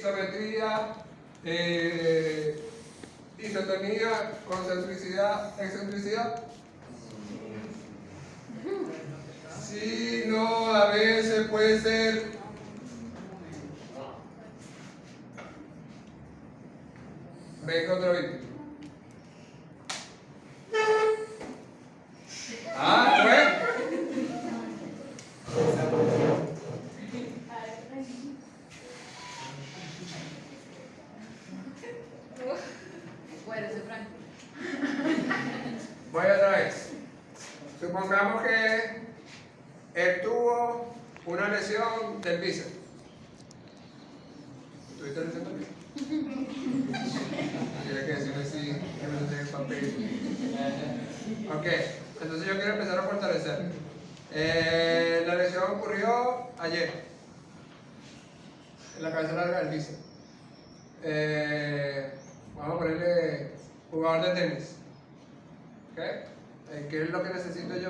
isometría, isotonía, concentricidad, excentricidad. Sí, no, a veces puede ser. Ven con otro vídeo. Ah, pues. Voy otra vez. Supongamos que él tuvo una lesión del bíceps. ¿Tuviste lesión del bíceps? Tiene que decirme así, que me lo tenga en papel. Ok, entonces yo quiero empezar a fortalecer. La lesión ocurrió ayer, en la cabeza larga del bíceps. Vamos a ponerle jugador de tenis. ¿Ok? ¿Qué es lo que necesito yo?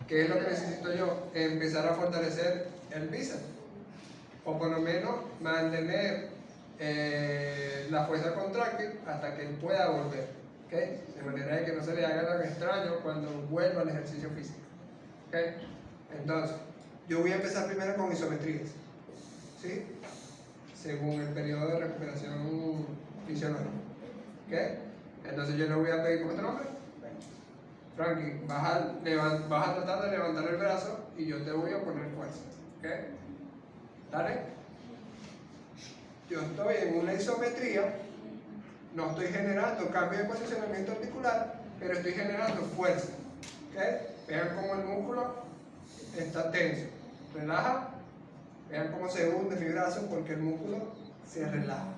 ¿Qué es lo que necesito yo? Empezar a fortalecer el bíceps. O por lo menos mantener la fuerza contráctil hasta que él pueda volver. ¿Okay? De manera de que no se le haga tan extraño cuando vuelva al ejercicio físico. ¿Okay? Entonces, yo voy a empezar primero con isometrías. ¿Sí? Según el periodo de recuperación fisiológica. ¿Okay? Entonces yo le voy a pedir, ¿cómo es tu nombre? Frankie, vas a tratar de levantar el brazo y yo te voy a poner fuerza. ¿Okay? ¿Dale? Yo estoy en una isometría, no estoy generando cambio de posicionamiento articular, pero estoy generando fuerza. ¿Okay? Vean cómo el músculo está tenso. Relaja. Vean cómo se hunde mi brazo porque el músculo se relaja.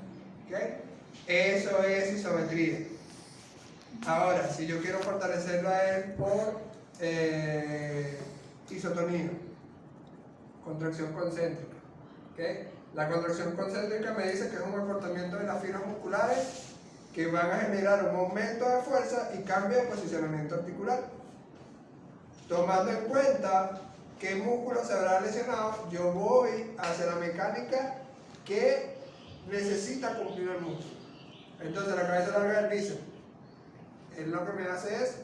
¿Okay? Eso es isometría. Ahora, si yo quiero fortalecerlo a él por isotonía, contracción concéntrica. ¿Okay? La contracción concéntrica me dice que es un acortamiento de las fibras musculares que van a generar un aumento de fuerza y cambio de posicionamiento articular. Tomando en cuenta qué músculo se habrá lesionado, yo voy hacia la mecánica que necesita cumplir el músculo. Entonces, la cabeza larga del bíceps, él lo que me hace es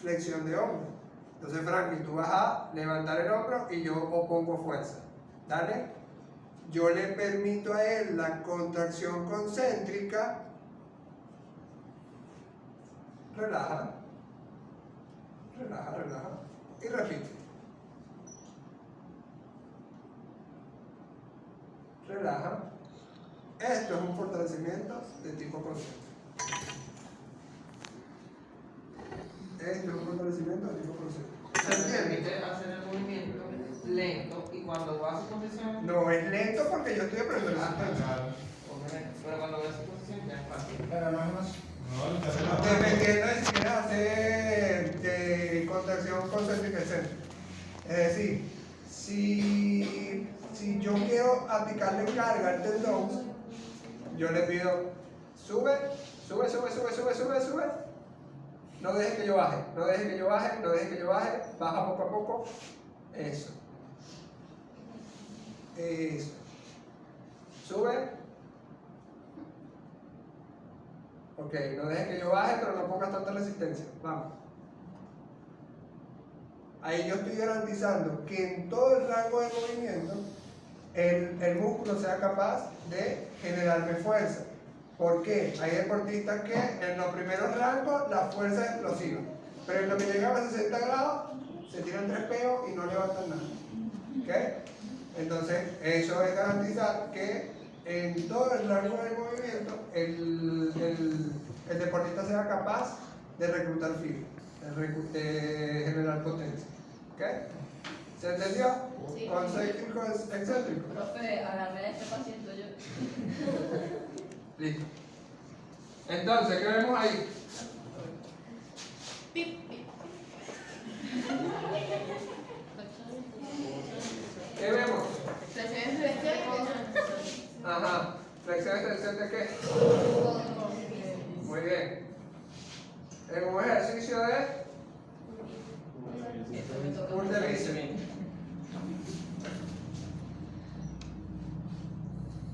flexión de hombro. Entonces, Frankie, tú vas a levantar el hombro y yo opongo fuerza. ¿Dale? Yo le permito a él la contracción concéntrica. Relaja. Relaja, relaja. Y repite. Relaja. Esto es un fortalecimiento de tipo concéntrico. Esto es un fortalecimiento de tipo concéntrico. ¿Se permite hacer el movimiento lento y cuando va a su posición? No es lento porque yo estoy aprendiendo la resistencia. Pero cuando va a su posición ya es fácil. Pero no es más. Dependiendo de si quieres hacer contracción concéntrica excéntrica. Es decir, si yo quiero aplicarle carga al tendón, yo le pido sube. No dejes que yo baje, baja poco a poco. Eso. Sube. Ok, no dejes que yo baje, pero no pongas tanta resistencia. Vamos. Ahí yo estoy garantizando que en todo el rango de movimiento el músculo sea capaz de generarme fuerza. ¿Por qué? Hay deportistas que en los primeros rangos la fuerza es explosiva, pero en lo que llegan a 60 grados se tiran 3 peos y no levantan nada. ¿Okay? Entonces, eso es garantizar que en todo el rango de movimiento el deportista sea capaz de reclutar fibra, de generar potencia. ¿Okay? ¿Se entendió? Sí. Concéntrico, excéntrico. Profe, agarré a este paciente yo. Listo. Entonces, ¿qué vemos ahí? Pip, pip. ¿Qué vemos? Flexión, flexión. Ajá. ¿Flexión, extensión de qué? Muy bien. En un ejercicio de pull de bíceps.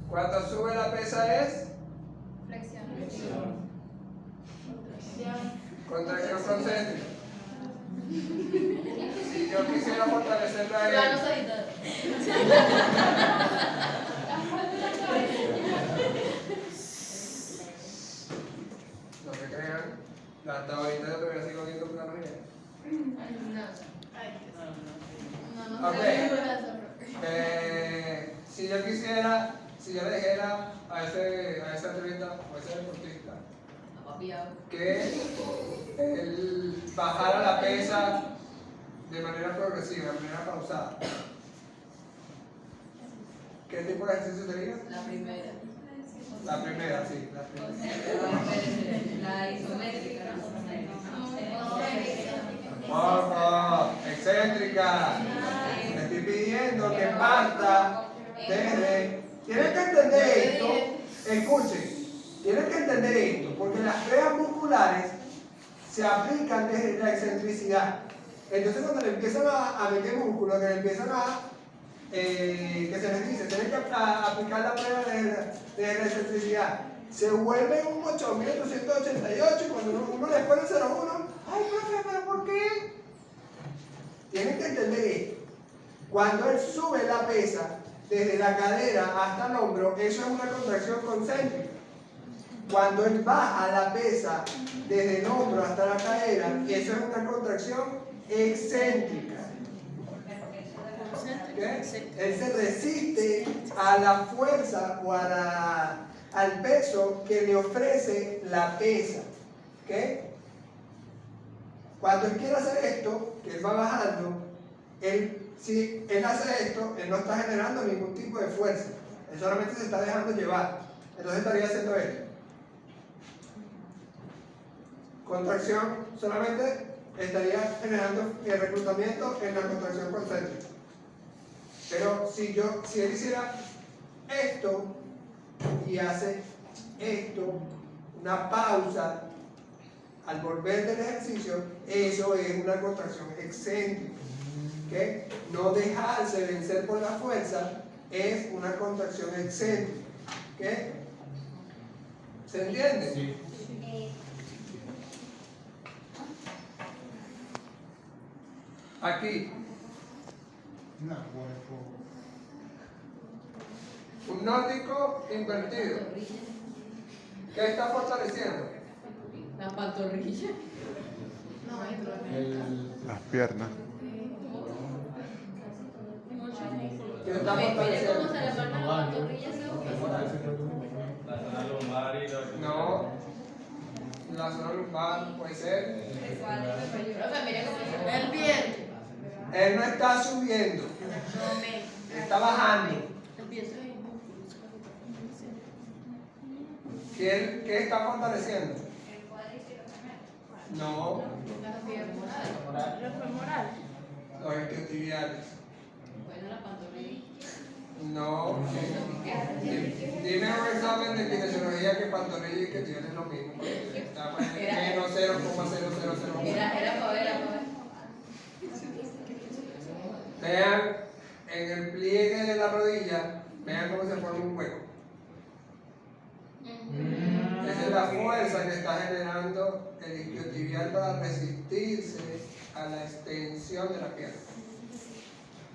Cuando sube la pesa es Flexión. contracción concéntrica. Si yo quisiera fortalecerla a Plano él, solitario. no me crean, hasta ahorita yo todavía sigo viendo planos y No, Ok. Si yo quisiera, si yo le dijera a ese atleta o a ese deportista que él bajara la pesa de manera progresiva, de manera pausada, ¿qué tipo de ejercicio sería? La primera. La primera, sí, la primera. La isométrica. Poco, excéntrica. Le estoy pidiendo que parta desde. Tienen que entender esto. Escuchen, tienen que entender esto, porque las creas musculares se aplican desde la excentricidad. Entonces, cuando le empiezan a meter músculo, que le empiezan a. Que se les dice, tienen que aplicar la prueba desde la excentricidad. Se vuelve un 8.888 y cuando uno le pone 0,1, ay, profe, ¿pero por qué? Tienen que entender esto. Cuando él sube la pesa desde la cadera hasta el hombro, eso es una contracción concéntrica. Cuando él baja la pesa desde el hombro hasta la cadera, eso es una contracción excéntrica. ¿Qué? Él se resiste a la fuerza o al peso que le ofrece la pesa. ¿Qué? Cuando él quiere hacer esto, que él va bajando, si él hace esto, él no está generando ningún tipo de fuerza. Él solamente se está dejando llevar. Entonces estaría haciendo esto. Contracción, solamente estaría generando el reclutamiento en la contracción concéntrica. Pero si él hiciera esto y hace esto, una pausa al volver del ejercicio, eso es una contracción excéntrica. ¿Okay? No dejarse vencer por la fuerza es una contracción excéntrica. ¿Okay? ¿Se entiende? Sí. Aquí, No, bueno, un nórdico invertido. ¿Qué está fortaleciendo? La pantorrilla. Las piernas. ¿Qué está Mire cómo fortaleciendo? se le marca la pantorrilla, La zona lumbar y los. No. La zona lumbar puede ser. Profe, mire cómo se el vientre. Él no está subiendo, está bajando. ¿Qué está fortaleciendo? No, los isquiotibiales. Bueno, la pantorrilla. No. Dime un examen de kinesiología que pantorrilla y isquiotibiales es lo mismo. Está menos 0,0001. Era para ver. Vean en el pliegue de la rodilla, vean cómo se forma un hueco. Esa es la fuerza que está generando el isquiotibial para resistirse a la extensión de la pierna.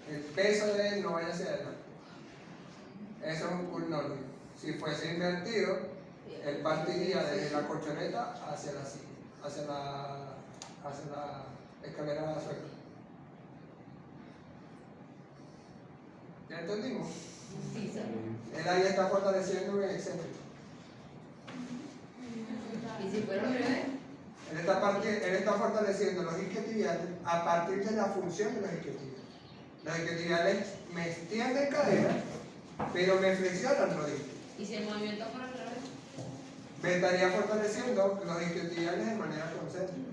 El peso de él no vaya hacia adelante. Eso es un pull nórdico. Si fuese invertido, él partiría desde la colchoneta hacia la silla, hacia la escalera suelta. ¿Ya entendimos? Sí, Él ahí está fortaleciendo en excéntrico. ¿Y si fuera al revés? Él está fortaleciendo los isquiotibiales a partir de la función de los isquiotibiales. Los isquiotibiales me extienden cadera, pero me flexionan rodillas. ¿Y si el movimiento fuera al revés? Me estaría fortaleciendo los isquiotibiales de manera concéntrica.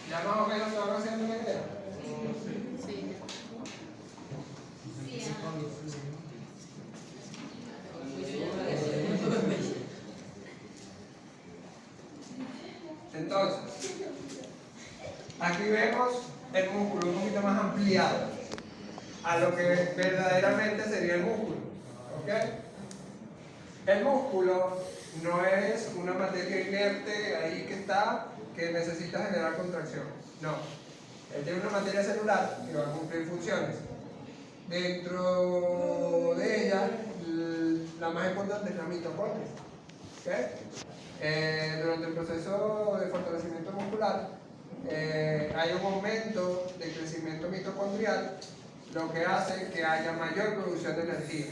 ¿Ya más o menos se van haciendo una idea? Entonces, aquí vemos el músculo un poquito poquito más ampliado a lo que verdaderamente sería el músculo. ¿Ok? El músculo no es una materia inerte ahí que está, que necesita generar contracción. No. Él tiene una materia celular que va a cumplir funciones. Dentro de ella, la más importante es la mitocondria. ¿Okay? Durante el proceso de fortalecimiento muscular, hay un aumento de crecimiento mitocondrial, lo que hace que haya mayor producción de energía.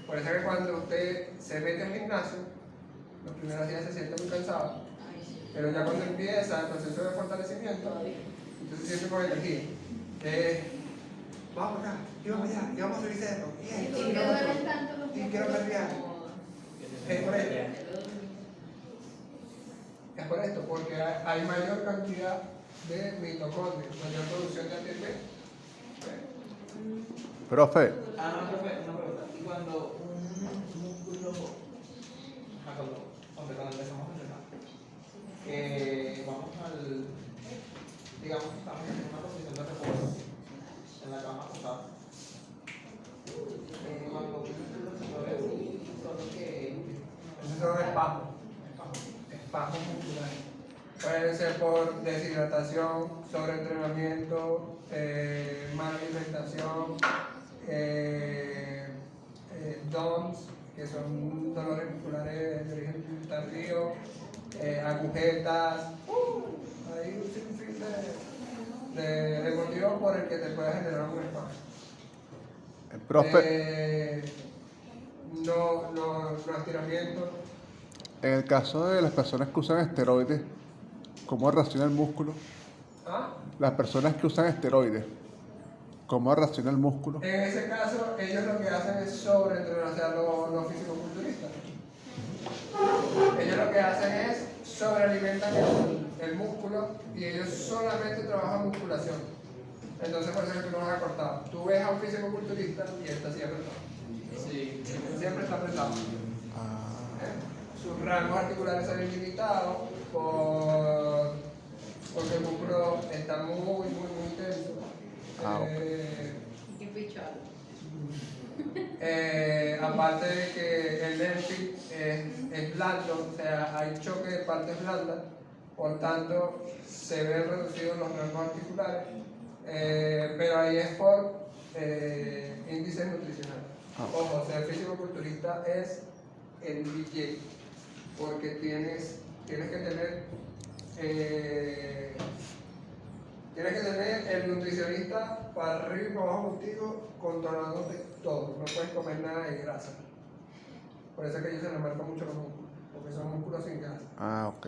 Por eso es que cuando usted se mete al gimnasio, los primeros días se siente muy cansado, pero ya cuando empieza el proceso de fortalecimiento, usted se siente con energía. Vamos acá, y vamos allá, y vamos a subir cerro, ¿Por qué duelen tanto los y quiero perrear. Es por esto. Es por esto, porque hay mayor cantidad de mitocondrias, mayor producción de ATP. Profe, No, profe, una pregunta. Y cuando un músculo, cuando empezamos a entrenar, vamos digamos que estamos en una posición de reposo, en la cama acostada. Cuando un músculo se mueve así, solo que... Esos son espasmos musculares. Pueden ser por deshidratación, sobreentrenamiento, mala alimentación, DOMS, que son dolores musculares de origen tardío, agujetas, hay un sinfín de motivos por el que te puede generar un espasmo. profe, No estiramiento. en el caso de las personas que usan esteroides, ¿cómo reacciona el músculo? ¿Ah? Las personas que usan esteroides, ¿cómo reacciona el músculo? En ese caso, ellos lo que hacen es sobreentrenar, o sea, los fisicoculturistas. Ellos lo que hacen es sobrealimentan el músculo y ellos solamente trabajan musculación. Entonces, por eso es que tú no vas a cortar. Tú ves a un fisicoculturista y él está así apretado. Sí. Él siempre está apretado. Sus rangos articulares se ven limitados porque el músculo está muy tenso. Qué pichón. Aparte de que el dentil es blando, o sea, hay choque de partes blandas, por tanto se ven reducidos los rangos articulares, pero ahí es por índices nutricionales. Ojo, ser fisicoculturista es el DJ, porque tienes que tener el nutricionista para arriba y para abajo contigo, controlándote todo. No puedes comer nada de grasa. Por eso es que ellos se les marcan mucho los músculos, porque son músculos sin grasa. Ok.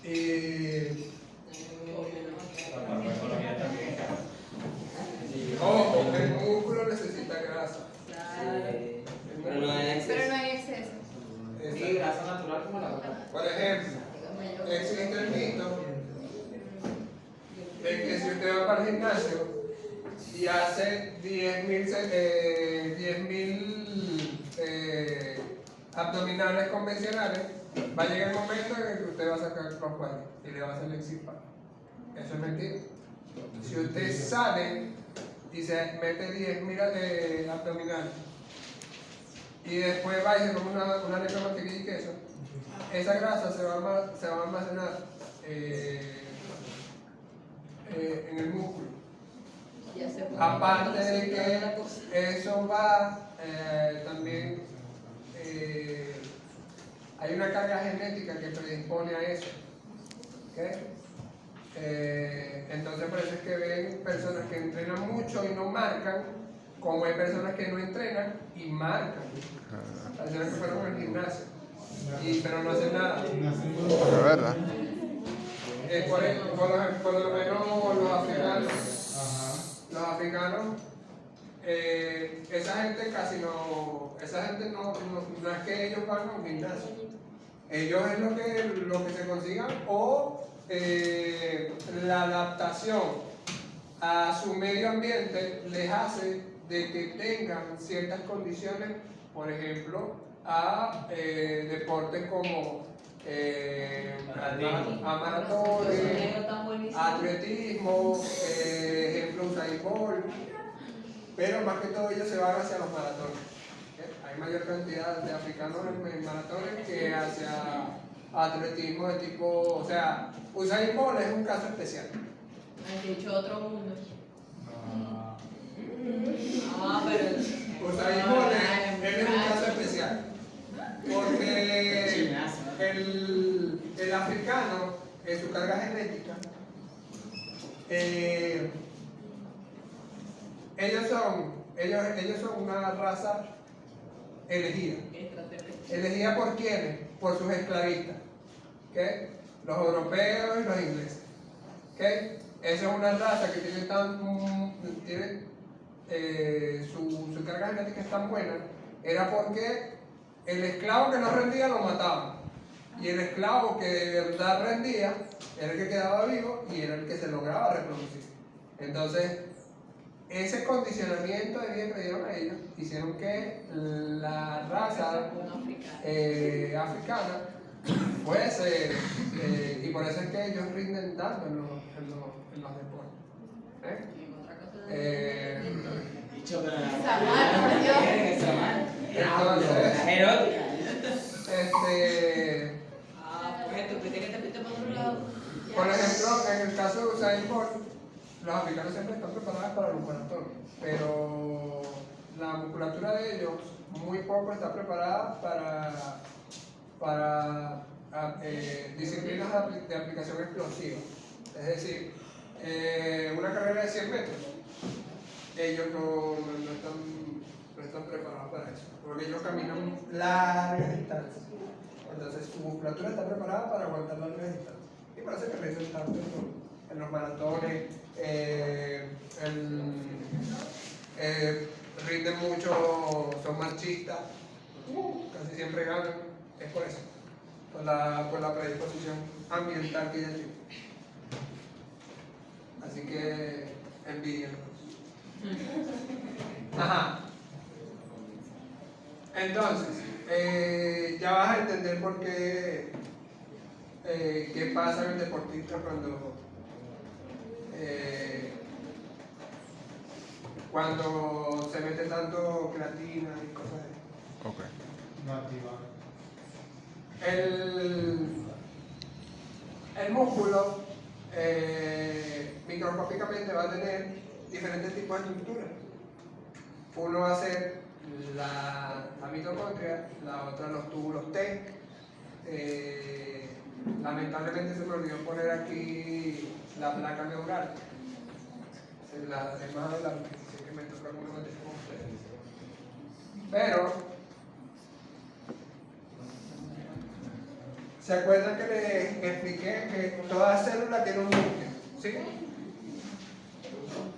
Y La farmacología también. ojo, el músculo necesita grasa. Pero no hay Pero no exceso. hay exceso. Sí, grasa natural como la boca. Por ejemplo, existe el mito de que si usted va para el gimnasio y hace 10.000 abdominales convencionales, va a llegar el momento en el que usted va a sacar crossbody y le va a hacer el six pack. Eso es mentira. Si usted sale y se mete 10.000 abdominales y después va y se come una arepa de mantequilla y queso, esa grasa se va a almacenar en el músculo. Aparte de que eso va también, hay una carga genética que predispone a eso. ¿Okay? Entonces por eso es que ven personas que entrenan mucho y no marcan, como hay personas que no entrenan y marcan. Personas que fueron al gimnasio, pero no hacen nada. Es verdad. Por lo menos los africanos, esa gente no es que ellos van a un gimnasio. Ellos es lo que se consigan o la adaptación a su medio ambiente les hace de que tengan ciertas condiciones, por ejemplo, a deportes como a maratones, Usain Bolt, pero más que todo ellos se van hacia los maratones. Hay mayor cantidad de africanos en maratones que hacia atletismo de tipo, o sea, Usain Bolt es un caso especial. Han dicho otro mundo. Ah, Pero. Usain Bolt es un caso especial. Porque el africano, en su carga genética, ellos son una raza elegida. ¿Elegida por quiénes? Por sus esclavistas. ¿Okay? Los europeos y los ingleses. ¿Okay? Esa es una raza que tiene su carga genética es tan buena, era porque el esclavo que no rendía lo mataban. Y el esclavo que de verdad rendía era el que quedaba vivo y era el que se lograba reproducir. Entonces, ese condicionamiento de vida que dieron a ellos hicieron que la raza africana fuese, y por eso es que ellos rinden tanto en los deportes. Dicho, pero Entonces, erótica. Pues tú crees que te fuiste por otro lado. por ejemplo, en el caso de Usain Bolt, los africanos siempre están preparados para los maratones, pero la musculatura de ellos muy poco está preparada para disciplinas de aplicación explosiva. Es decir, una carrera de 100 metros, ellos no están preparados para eso, porque ellos caminan largas distancias. Entonces su musculatura está preparada para aguantar largas distancias. Y por eso es que rinden tanto en los maratones, rinden mucho, son marchistas, casi siempre ganan, es por eso, por la predisposición ambiental que ellos tienen. Así que envidia. Ajá. Entonces, ya vas a entender por qué, qué pasa en el deportista cuando se mete tanto creatina y cosas así. Ok. no activar. El músculo microscópicamente va a tener diferentes tipos de estructuras. Uno va a ser la mitocondria, la otra los túbulos T. Lamentablemente se me olvidó poner aquí la placa neural. Es más adelante, así que me toca alguna materia con ustedes. Pero, ¿se acuerdan que les expliqué que toda célula tiene un núcleo? ¿Sí?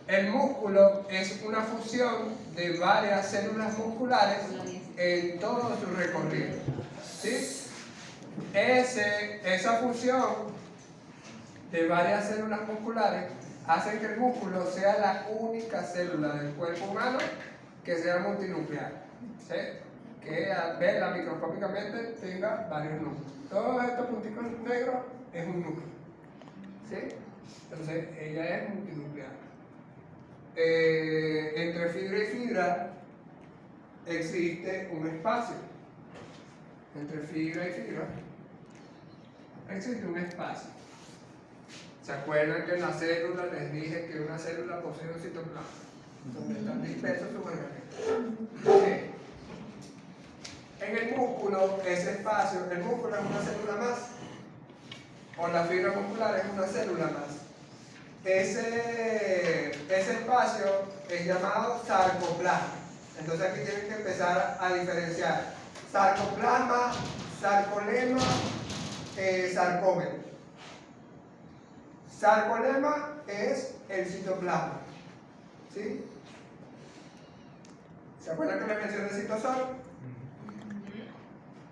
El músculo es una fusión de varias células musculares en todo su recorrido. ¿Sí? Esa fusión de varias células musculares hace que el músculo sea la única célula del cuerpo humano que sea multinuclear. ¿Sí? Que al verla microscópicamente tenga varios núcleos. Todos estos punticos negros es un núcleo. ¿Sí? Entonces ella es multinuclear. Entre fibra y fibra existe un espacio. Entre fibra y fibra existe un espacio. ¿Se acuerdan que en la célula les dije que una célula posee un citoplasma donde están dispersos sus organismos? ¿Sí? En el músculo, ese espacio, el músculo es una célula más, o la fibra muscular es una célula más. Ese espacio es llamado sarcoplasma. Entonces aquí tienen que empezar a diferenciar sarcoplasma, sarcolema, sarcómero. Sarcolema es el citoplasma. ¿Sí? ¿Se acuerdan que les mencioné el citosol?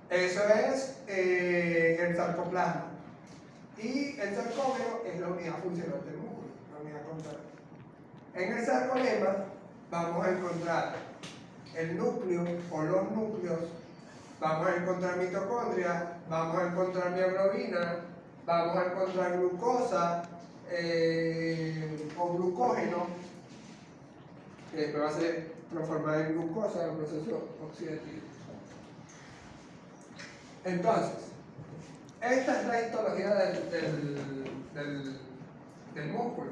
Eso es el sarcoplasma. Y el sarcómero es la unidad funcional del músculo, la unidad contraria. En el sarcolema vamos a encontrar el núcleo o los núcleos, vamos a encontrar mitocondria, vamos a encontrar mioglobina, vamos a encontrar glucosa o glucógeno, que después va a ser transformada en glucosa en el proceso oxidativo. Entonces, esta es la histología del músculo.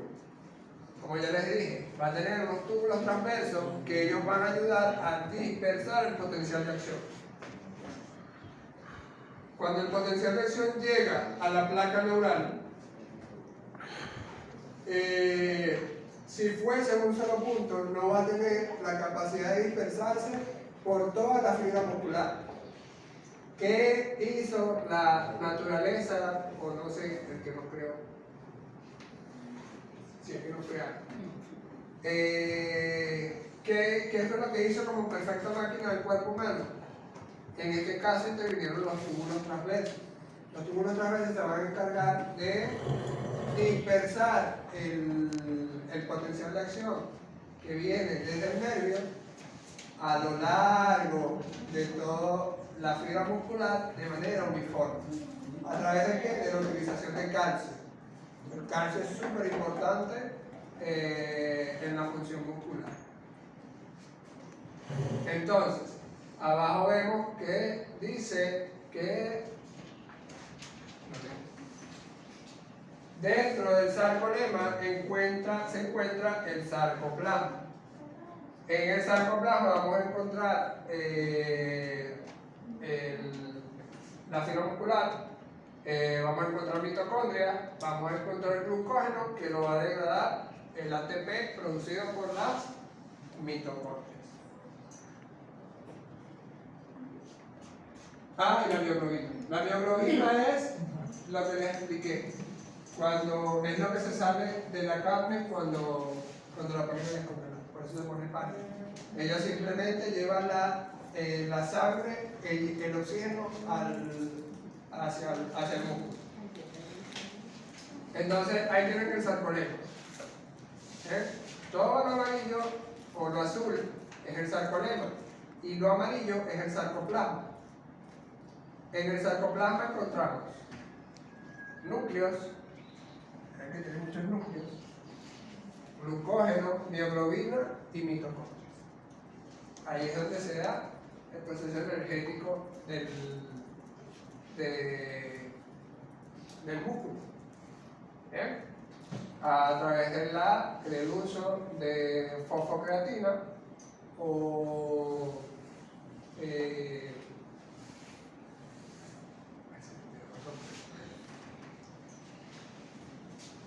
Como ya les dije, va a tener unos túbulos transversos que ellos van a ayudar a dispersar el potencial de acción. Cuando el potencial de acción llega a la placa neural, si fuese en un solo punto, no va a tener la capacidad de dispersarse por toda la fibra muscular. ¿Qué hizo la naturaleza, o no sé, el que nos creó? Si es que nos crearon. ¿Qué fue lo que hizo como perfecta máquina del cuerpo humano? En este caso intervinieron los túbulos transversos. Los túbulos transversos se van a encargar de dispersar el potencial de acción que viene desde el nervio a lo largo de toda la fibra muscular de manera uniforme. ¿A través de qué? De la utilización de calcio. El calcio es súper importante en la función muscular. Entonces, abajo vemos que dice que dentro del sarcolema se encuentra el sarcoplasma. En el sarcoplasma vamos a encontrar la fibra muscular, vamos a encontrar mitocondria, vamos a encontrar el glucógeno que lo va a degradar el ATP producido por las mitocondrias. Y la bioglobina. La bioglobina es lo que les expliqué. Cuando es lo que se sale de la carne cuando la ponen a descongelar. Por eso se pone pan. Ella simplemente lleva la sangre, el oxígeno hacia el músculo. Entonces ahí tienen el sarcolema. Todo lo amarillo o lo azul es el sarcolema y lo amarillo es el sarcoplasma. En el sarcoplasma encontramos núcleos, que tiene muchos núcleos, glucógeno, mioglobina y mitocondrias. Ahí es donde se da el proceso energético del músculo. ¿Bien? A través del uso de fosfocreatina o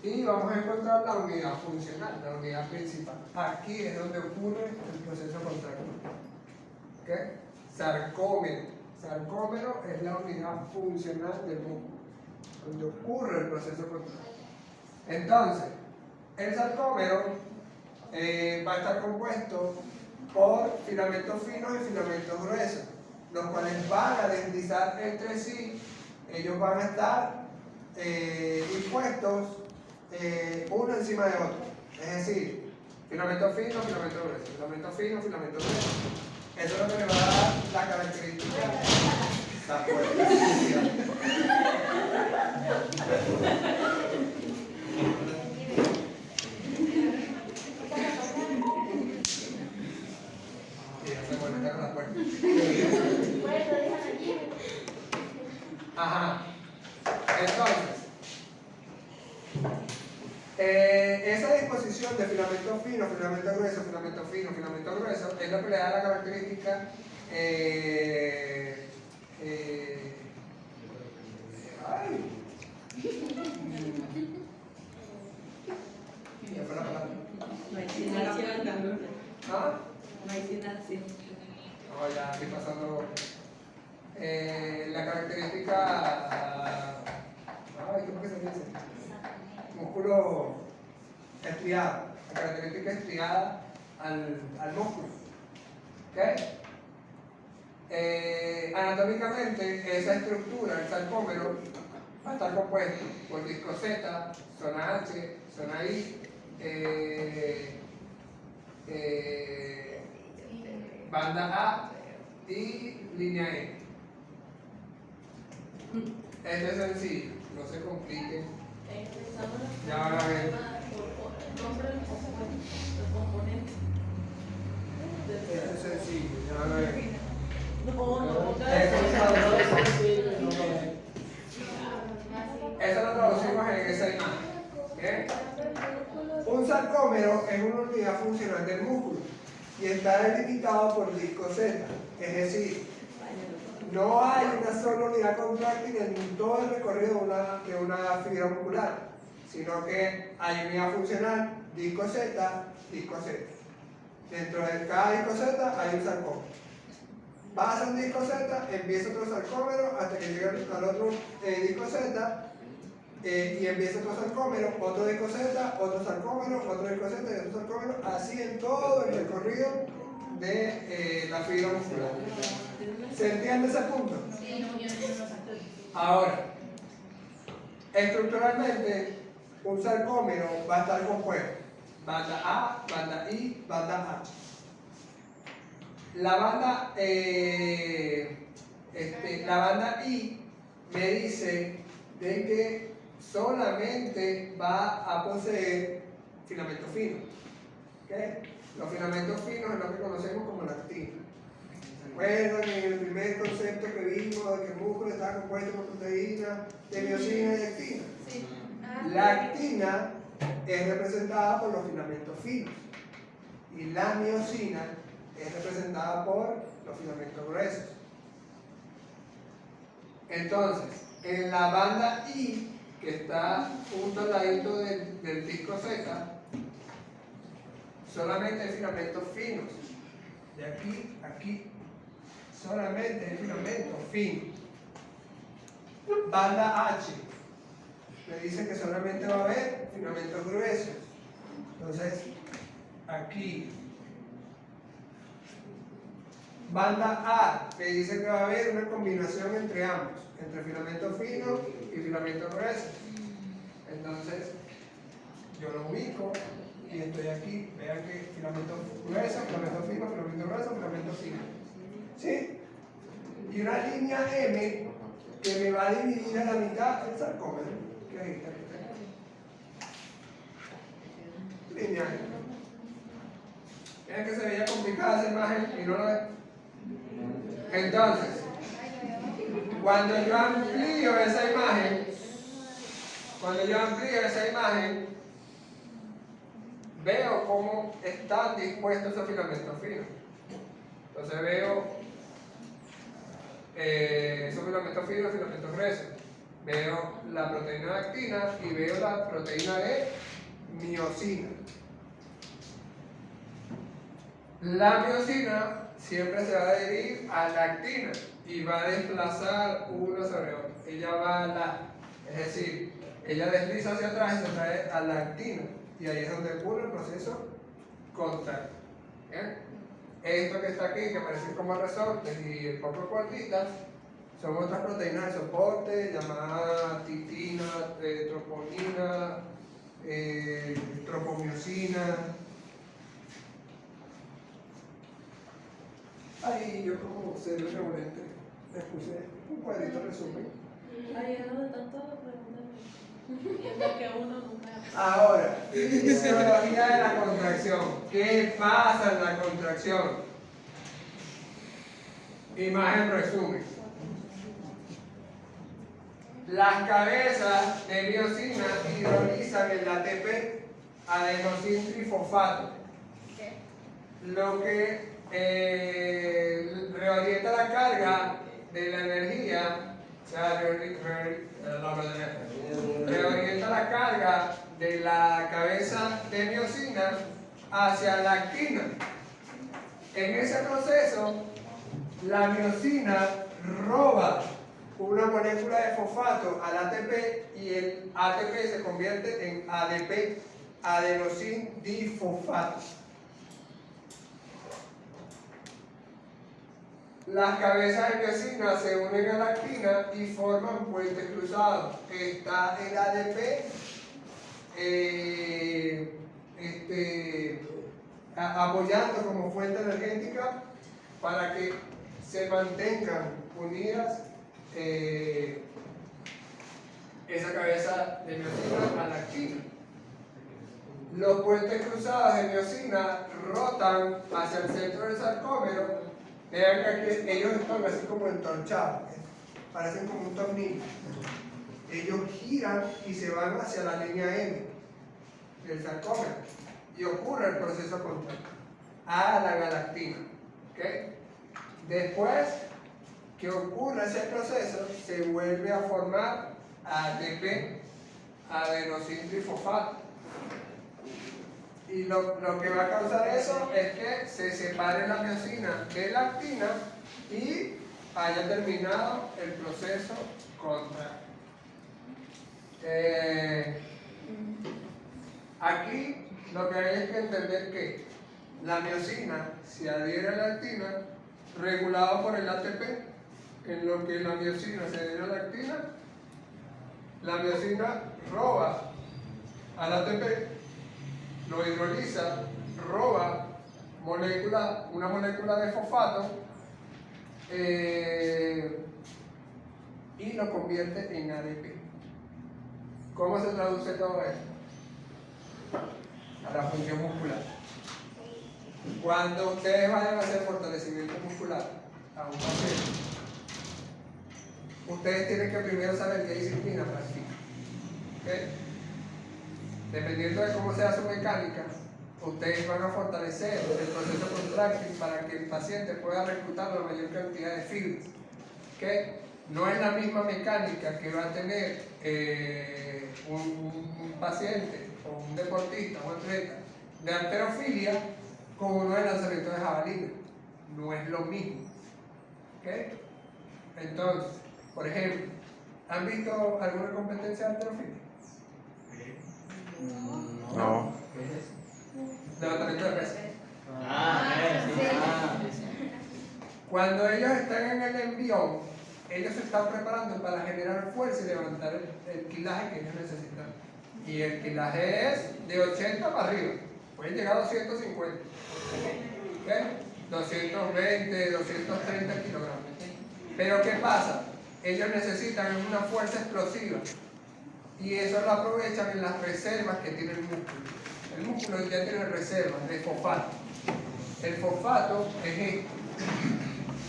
y vamos a encontrar la unidad funcional, la unidad principal. Aquí es donde ocurre el proceso contractil. ¿Okay? Sarcómero. Sarcómero es la unidad funcional del músculo, donde ocurre el proceso contractil. Entonces, el sarcómero va a estar compuesto por filamentos finos y filamentos gruesos, los cuales van a deslizar entre sí. Ellos van a estar dispuestos uno encima de otro, es decir, filamento fino, filamento grueso, filamento fino, filamento grueso. Eso es lo que le va a dar la característica Ajá. Entonces, esa disposición de filamento fino, filamento grueso, filamento fino, filamento grueso es lo que le da la característica ya fue la palabra. No hay sinapsis. ¿Ah? No hay sinapsis. No, ya estoy pasando la característica. ¿Cómo que se dice? Músculo estriado. La característica estriada al músculo. ¿Ok? Anatómicamente, esa estructura, el sarcómero, va a estar compuesto por disco Z, zona H, zona I, banda A y línea E. Esto es sencillo, no se compliquen. Ya van a ver. Nombre de los componentes. sencillo. Déjame ver. No, no, Eso es algo sencillo y no lo es. Eso lo traducimos en esa imagen. ¿Bien? Un sarcómero es una unidad funcional del músculo y está delimitado por disco Z. Es decir, no hay una sola unidad contráctil en todo el recorrido de una fibra muscular, sino que hay unidad funcional, disco Z, disco Z. Dentro de cada disco Z hay un sarcómero. Pasa un disco Z, empieza otro sarcómero hasta que llega al otro disco Z y empieza otro sarcómero, otro disco Z, otro sarcómero, otro disco Z y otro sarcómero, así en todo el recorrido de la fibra muscular. ¿Se entiende ese punto? Ahora, estructuralmente, un sarcómero va a estar compuesto banda A, banda I, banda H. La banda I me dice de que solamente va a poseer filamentos finos. ¿Okay? Los filamentos finos es lo que conocemos como la actina. ¿Recuerdan en el primer concepto que vimos de que el músculo está compuesto por proteínas de miosina y actina? Sí. La actina es representada por los filamentos finos y la miosina es representada por los filamentos gruesos. Entonces, en la banda I, que está junto al ladito del disco Z, solamente hay filamentos finos. De aquí a aquí, solamente hay filamentos finos. Banda H, me dice que solamente va a haber filamentos gruesos. Entonces, aquí. Banda A, me dice que va a haber una combinación entre ambos, entre filamento fino y filamento grueso. Entonces, yo lo ubico y estoy aquí. Vean que filamento grueso, filamento fino, filamento grueso, filamento fino. ¿Sí? Y una línea M que me va a dividir a la mitad el sarcómero. ¿Qué ahí está? Línea M. Vean que se veía complicada esa imagen y no lo es. Entonces, cuando yo amplío esa imagen, veo cómo están dispuestos esos filamentos finos. Entonces veo esos filamentos finos y filamentos gruesos. Veo la proteína de actina y veo la proteína de miosina. La miosina siempre se va a adherir a la actina y va a desplazar uno sobre otro. Ella va a la, es decir, ella desliza hacia atrás y se trae a la actina. Y ahí es donde ocurre el proceso contacto. ¿Bien? Esto que está aquí, que parecen como resortes y pocos cuartitas, son otras proteínas de soporte llamadas titina, troponina, tropomiosina. Ahí yo como ser revolente les puse un cuadrito de resumen. Ahí es donde están todas las preguntas. Es lo que uno nunca. Ahora, fisiología de la contracción. ¿Qué pasa en la contracción? Imagen resumen. Las cabezas de miosina hidrolizan el ATP, adenosín trifosfato, lo que reorienta la carga de la energía, o sea, reorienta la carga de la cabeza de miosina hacia la actina. En ese proceso, la miosina roba una molécula de fosfato al ATP y el ATP se convierte en ADP, adenosín difosfato. Las cabezas de miosina se unen a la actina y forman puentes cruzados. Está el ADP apoyando como fuente energética para que se mantengan unidas esa cabeza de miosina a la actina. los puentes cruzados de miosina rotan hacia el centro del sarcómero. Vean que aquí ellos están así como entorchados, parecen como un tornillo. Ellos giran y se van hacia la línea M del sarcómero y ocurre el proceso contrario a la galactina. ¿Okay? Después que ocurre ese proceso, se vuelve a formar ATP, adenosíntrifosfato. Y lo que va a causar eso es que se separe la miosina de la actina y haya terminado el proceso contrario. Aquí lo que hay es que entender que la miosina se adhiere a la actina regulado por el ATP, en lo que la miosina se adhiere a la actina, la miosina roba al ATP, lo hidroliza, roba una molécula de fosfato y lo convierte en ADP. ¿Cómo se traduce todo esto? A la función muscular. Cuando ustedes vayan a hacer fortalecimiento muscular a un paciente, ustedes tienen que primero saber qué disciplina practican. ¿Okay? Dependiendo de cómo sea su mecánica, ustedes van a fortalecer el proceso contráctil para que el paciente pueda reclutar la mayor cantidad de fibras. ¿Okay? No es la misma mecánica que va a tener un paciente o un deportista o un atleta de halterofilia con uno de lanzamiento de jabalina. No es lo mismo. ¿Okay? Entonces, por ejemplo, ¿han visto alguna competencia de halterofilia? No. Levantamiento de pesas. Sí. Cuando ellos están en el envión, ellos se están preparando para generar fuerza y levantar el kilaje que ellos necesitan. Y el kilaje es de 80 para arriba. Pueden llegar a 250. ¿Okay? 220, 230 kilogramos. Pero ¿qué pasa? Ellos necesitan una fuerza explosiva. Y eso lo aprovechan en las reservas que tiene el músculo. El músculo ya tiene reservas de fosfato. El fosfato es esto.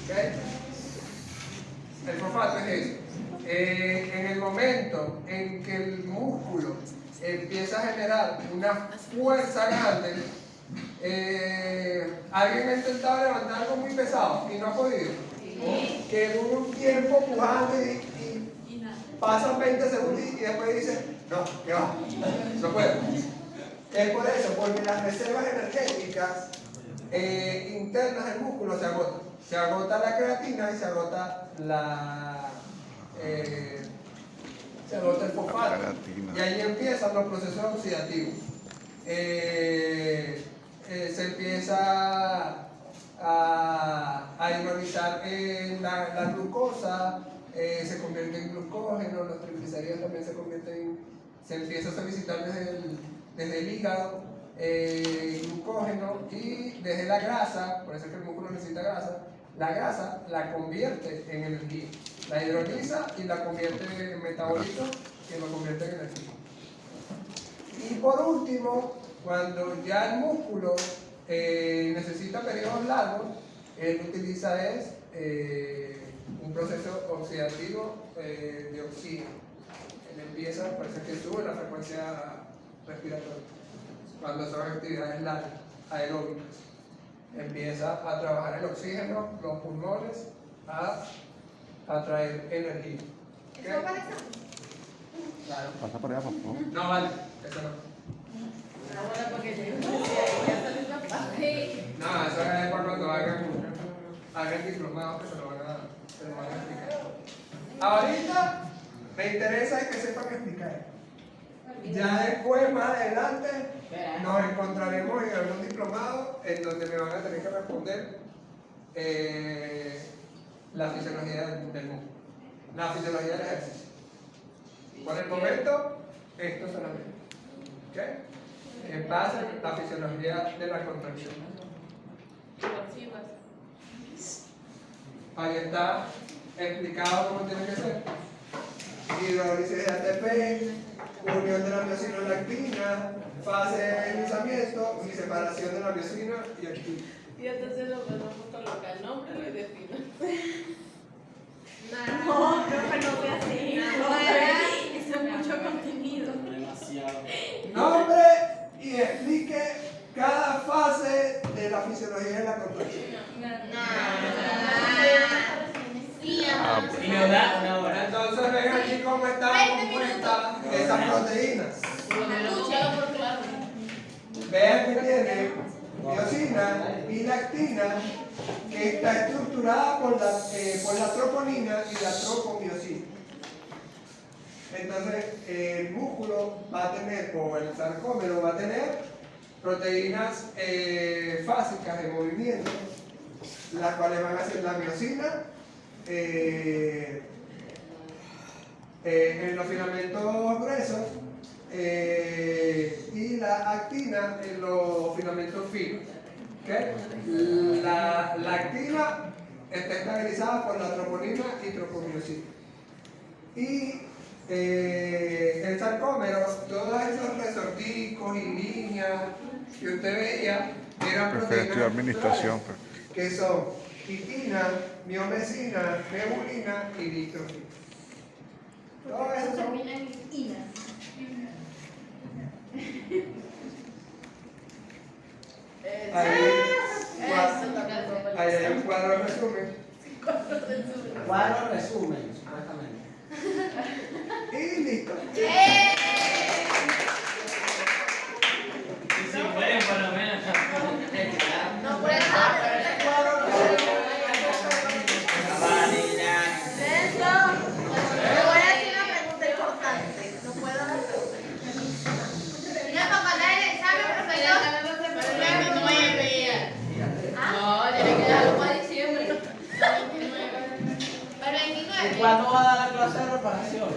¿Okay? El fosfato es eso. En el momento en que el músculo empieza a generar una fuerza grande, alguien ha intentado levantar algo muy pesado y no ha podido. Que dura un tiempo pujando y pasan 20 segundos y después dice, no, que va, no puedo. Es por eso, porque las reservas energéticas internas del músculo se agotan. Se agota la creatina y se agota el fosfato. Y ahí empiezan los procesos oxidativos. Se empieza a hidrolizar la glucosa, se convierte en glucógeno, los triglicéridos también se empieza a solicitar desde el hígado glucógeno, y desde la grasa, por eso es que el músculo necesita grasa, la grasa la convierte en energía, la hidroliza y la convierte en metabolitos que lo convierte en energía. Y por último, cuando ya el músculo necesita periodos largos, él utiliza un proceso oxidativo de oxígeno. Él empieza, parece que sube la frecuencia respiratoria cuando son actividades largas, aeróbicas. Empieza a trabajar el oxígeno, los pulmones, a traer energía. ¿Okay? ¿Eso para examen? Claro. Pasa por allá, por favor. No vale, eso no. Ahora porque yo ya salí la parte. No, eso es para cuando hagan diplomados que se lo van a explicar. Ahorita me interesa que sepan explicar. Ya después, más adelante, nos encontraremos en algún diplomado en donde me van a tener que responder la fisiología del músculo, la fisiología del ejercicio. Por el momento, esto solamente. ¿Okay? Que pasa la fisiología de la contracción. Ahí está explicado cómo tiene que ser. Hidrólisis de ATP, unión de la miosina-lactina, fase de deslizamiento y separación de la miosina y actina. Y entonces lo podemos colocar el nombre y defino. No, profe, no fue así. No, eso es mucho contenido. Demasiado. Nombre y explique cada fase de la fisiología de la contracción. Y nos da una hora. Entonces ven aquí cómo están compuestas esas proteínas. Escúchalo por claro. Vean que tiene miosina y lactina, que está estructurada por la troponina y la tropomiosina. Entonces el músculo va a tener, o el sarcómero va a tener proteínas fásicas de movimiento, las cuales van a ser la miosina en los filamentos gruesos y la actina en los filamentos finos. ¿Okay? La actina está estabilizada por la troponina y tropomiosina. Y el sarcómero, todos esos resorticos y líneas que usted veía eran Perfecto, proteínas administración. estructurales, que son quitina, miomesina, nebulina y distrofina. Todo eso son ahí hay un cuadro de resumen. Cuadro resumen, supuestamente. Y listo. Y si pueden, por lo menos. No puede ser. Celso, te voy a decir una pregunta importante. No puedo dar Mira, para mandar el examen, profesor. No, tiene que dejarlo para diciembre. Para el 29. ¿Y cuándo va a dar la clase de reparación?